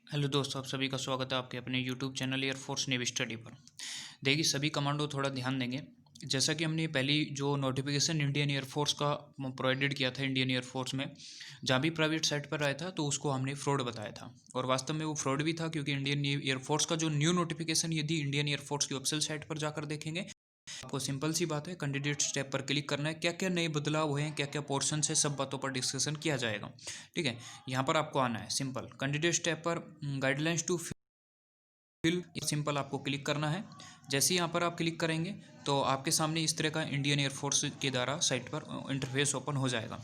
Hello दोस्तों, आप सभी का स्वागत है आपके अपने YouTube channel air force navy study पर। देखिए, सभी कमांडो थोड़ा ध्यान देंगे। जैसा कि हमने पहली जो नोटिफिकेशन इंडियन एयरफोर्स का प्रोवाइडेड किया था इंडियन एयरफोर्स में, जहाँ भी प्राइवेट साइट पर आया था तो उसको हमने फ्रॉड बताया था, और वास्तव में वो फ्रॉड भी था, क्योंकि इंडियन एयरफोर्स का जो न्यू नोटिफिकेशन यदि इंडियन एयरफोर्स की ऑफिशियल साइट पर जाकर देखेंगे, आपको सिंपल सी बात है, कैंडिडेट स्टेप पर क्लिक करना है। क्या क्या नए बदलाव हुए हैं, क्या क्या पोर्शन है, सब बातों पर डिस्कशन किया जाएगा। ठीक है, यहाँ पर आपको आना है सिंपल कैंडिडेट स्टेप पर, गाइडलाइंस टू फिल, सिंपल आपको क्लिक करना है। जैसे ही यहाँ पर आप क्लिक करेंगे तो आपके सामने इस तरह का इंडियन एयरफोर्स के द्वारा साइट पर इंटरफेस ओपन हो जाएगा।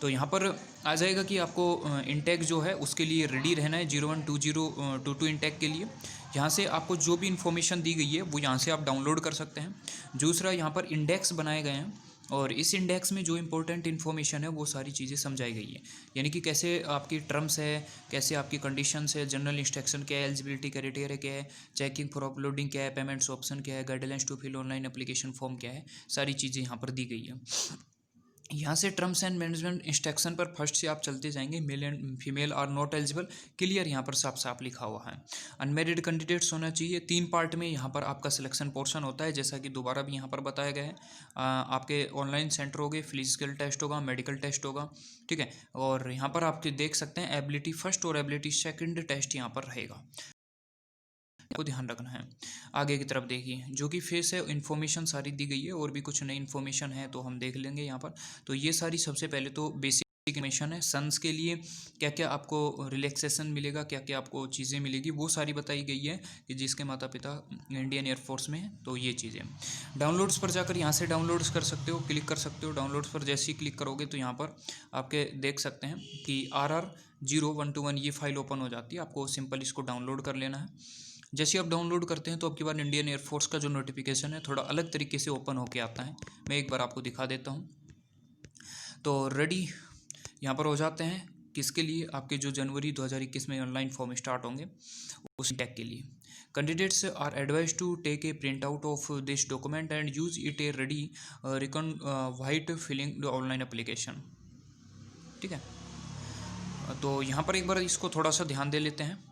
तो यहाँ पर आ जाएगा कि आपको इंटेक जो है उसके लिए रेडी रहना है 012022 इंटेक के लिए। यहाँ से आपको जो भी इन्फॉर्मेशन दी गई है वो यहाँ से आप डाउनलोड कर सकते हैं। दूसरा, यहाँ पर इंडेक्स बनाए गए हैं, और इस इंडेक्स में जो इंपॉर्टेंट इन्फॉर्मेशन है वो सारी चीज़ें समझाई गई है। यानी कि कैसे आपकी टर्म्स है, कैसे आपकी कंडीशंस है, जनरल इंस्ट्रक्शन क्या है, एलिजिबिलिटी क्राइटेरिया क्या है, चेकिंग फॉर अपलोडिंग क्या है, पेमेंट्स ऑप्शन क्या है, guidelines to fill online application form क्या है, सारी चीज़ें यहाँ पर दी गई है। यहाँ से टर्म्स एंड मैनेजमेंट इंस्ट्रक्शन पर फर्स्ट से आप चलते जाएंगे। Male and female are not eligible, clear यहाँ पर साफ साफ लिखा हुआ है। अनमेरिड कैंडिडेट्स होना चाहिए। 3 पार्ट में यहाँ पर आपका सिलेक्शन पोर्शन होता है, जैसा कि दोबारा भी यहाँ पर बताया गया है। आपके ऑनलाइन सेंटर होंगे, फिजिकल टेस्ट होगा, मेडिकल टेस्ट होगा। ठीक है, और यहाँ पर आप देख सकते हैं एबिलिटी फर्स्ट और एबिलिटी सेकंड टेस्ट यहाँ पर रहेगा, को ध्यान रखना है। आगे की तरफ देखिए, जो कि फेस है, इन्फॉर्मेशन सारी दी गई है, और भी कुछ नई इन्फॉर्मेशन है तो हम देख लेंगे यहाँ पर। तो ये सारी सबसे पहले तो बेसिक इन्फॉर्मेशन है। सन्स के लिए क्या क्या आपको रिलैक्सेशन मिलेगा, क्या क्या आपको चीज़ें मिलेगी, वो सारी बताई गई है कि जिसके माता पिता इंडियन एयरफोर्स में है। तो ये चीज़ें डाउनलोड्स पर जाकर यहाँ से डाउनलोड्स कर सकते हो, क्लिक कर सकते हो। डाउनलोड्स पर जैसे ही क्लिक करोगे तो यहाँ पर आपके देख सकते हैं कि RR0121 ये फाइल ओपन हो जाती है। आपको सिंपल इसको डाउनलोड कर लेना है। जैसे आप डाउनलोड करते हैं तो आपके पास इंडियन एयरफोर्स का जो नोटिफिकेशन है थोड़ा अलग तरीके से ओपन होके आता है। मैं एक बार आपको दिखा देता हूँ। तो रेडी यहाँ पर हो जाते हैं, किसके लिए, आपके जो जनवरी 2021 में ऑनलाइन फॉर्म स्टार्ट होंगे उस टैग के लिए। Candidates are advise to take a print out of this document and use it a ready reckoner while filling the online application. ठीक है, तो यहाँ पर एक बार इसको थोड़ा सा ध्यान दे लेते हैं।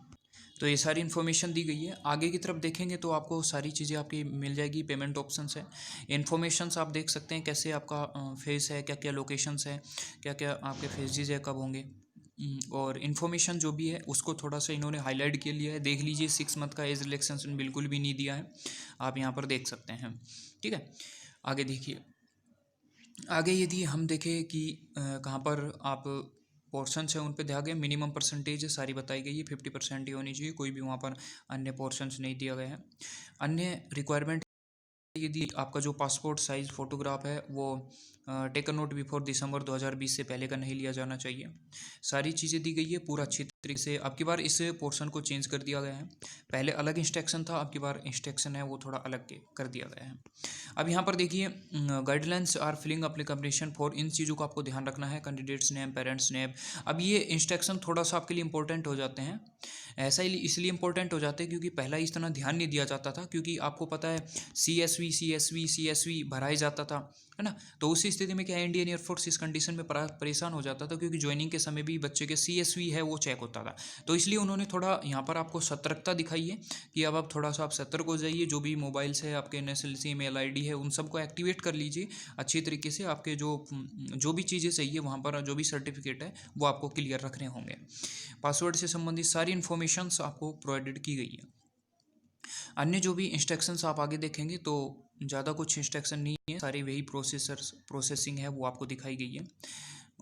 तो ये सारी इन्फॉर्मेशन दी गई है। आगे की तरफ देखेंगे तो आपको सारी चीज़ें आपकी मिल जाएगी। पेमेंट ऑप्शंस है, इन्फॉर्मेशंस आप देख सकते हैं, कैसे आपका फेस है, क्या क्या लोकेशंस है, क्या क्या आपके फेजेज है, कब होंगे, और इन्फॉर्मेशन जो भी है उसको थोड़ा सा इन्होंने हाईलाइट के लिया है। देख लीजिए, 6 मंथ का एज रिलैक्सेशन बिल्कुल भी नहीं दिया है, आप यहाँ पर देख सकते हैं। ठीक है, आगे देखिए। आगे यदि हम देखें कि कहाँ पर आप पोर्शंस हैं उन पे ध्यान दें। मिनिमम परसेंटेज सारी बताई गई है, 50% ही होनी चाहिए, कोई भी वहाँ पर अन्य पोर्शंस नहीं दिया गया है। अन्य रिक्वायरमेंट, यदि आपका जो पासपोर्ट साइज़ फ़ोटोग्राफ है वो टेकन नोट बिफोर दिसंबर 2020 से पहले का नहीं लिया जाना चाहिए। सारी चीज़ें दी गई है पूरा अच्छी तरीके से। अब की बार इस पोर्शन को चेंज कर दिया गया है, पहले अलग इंस्ट्रक्शन था, अब की बार इंस्ट्रक्शन है वो थोड़ा अलग कर दिया गया है। अब यहाँ पर देखिए, guidelines are filling application for, इन चीज़ों का आपको ध्यान रखना है। कैंडिडेट्स नेम, पेरेंट्स नेम, अब ये इंस्ट्रक्शन थोड़ा सा आपके लिए इंपॉर्टेंट हो जाते हैं। ऐसा ही इसलिए इंपॉर्टेंट हो जाते हैं क्योंकि पहला इस तरह ध्यान नहीं दिया जाता था, क्योंकि आपको पता है CSV भराया जाता था, है ना। तो उसी स्थिति में क्या है, इंडियन एयरफोर्स इस कंडीशन में परेशान हो जाता था, क्योंकि ज्वाइनिंग के समय भी बच्चे के CSV है वो चेक होता था। तो इसलिए उन्होंने थोड़ा यहाँ पर आपको सतर्कता दिखाई है कि अब आप थोड़ा सा आप सतर्क हो जाइए। जो भी मोबाइल्स है आपके, NSLC मेल ID है, उन सबको एक्टिवेट कर लीजिए अच्छी तरीके से। आपके जो भी चीज़ें चाहिए वहाँ पर, जो भी सर्टिफिकेट है वो आपको क्लियर रखने होंगे। पासवर्ड से संबंधित सारी इन्फॉर्मेशंस आपको प्रोवाइडेड की गई है। अन्य जो भी इंस्ट्रक्शंस आप आगे देखेंगे तो ज़्यादा कुछ इंस्ट्रक्शन नहीं है, सारी वही प्रोसेसिंग है वो आपको दिखाई गई है।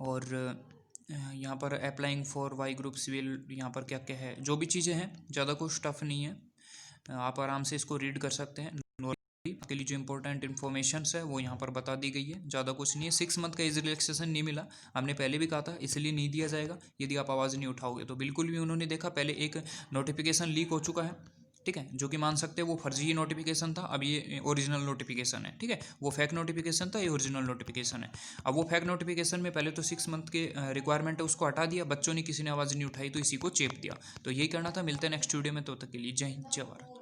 और यहाँ पर applying for Y group civil, यहाँ पर क्या क्या है, जो भी चीज़ें हैं, ज़्यादा कुछ टफ नहीं है, आप आराम से इसको रीड कर सकते हैं। के लिए जो इंपॉर्टेंट इन्फॉर्मेशन है वो यहाँ पर बता दी गई है, ज़्यादा कुछ नहीं है। 6 मंथ का एज रिलैक्सेशन नहीं मिला, हमने पहले भी कहा था, इसलिए नहीं दिया जाएगा यदि आप आवाज़ नहीं उठाओगे तो। बिल्कुल भी उन्होंने देखा, पहले एक नोटिफिकेशन लीक हो चुका है, ठीक है, जो कि मान सकते हैं वो फर्जी नोटिफिकेशन था, अब ये ओरिजिनल नोटिफिकेशन है। ठीक है, वो फेक नोटिफिकेशन था, ये ओरिजिनल नोटिफिकेशन है। अब वो फेक नोटिफिकेशन में पहले तो 6 मंथ के रिक्वायरमेंट है उसको हटा दिया, बच्चों ने किसी ने आवाज़ नहीं उठाई तो इसी को चेप दिया। तो यही करना था। मिलते हैं नेक्स्ट वीडियो में, तो तक के लिए जय हिंद, जय भारत।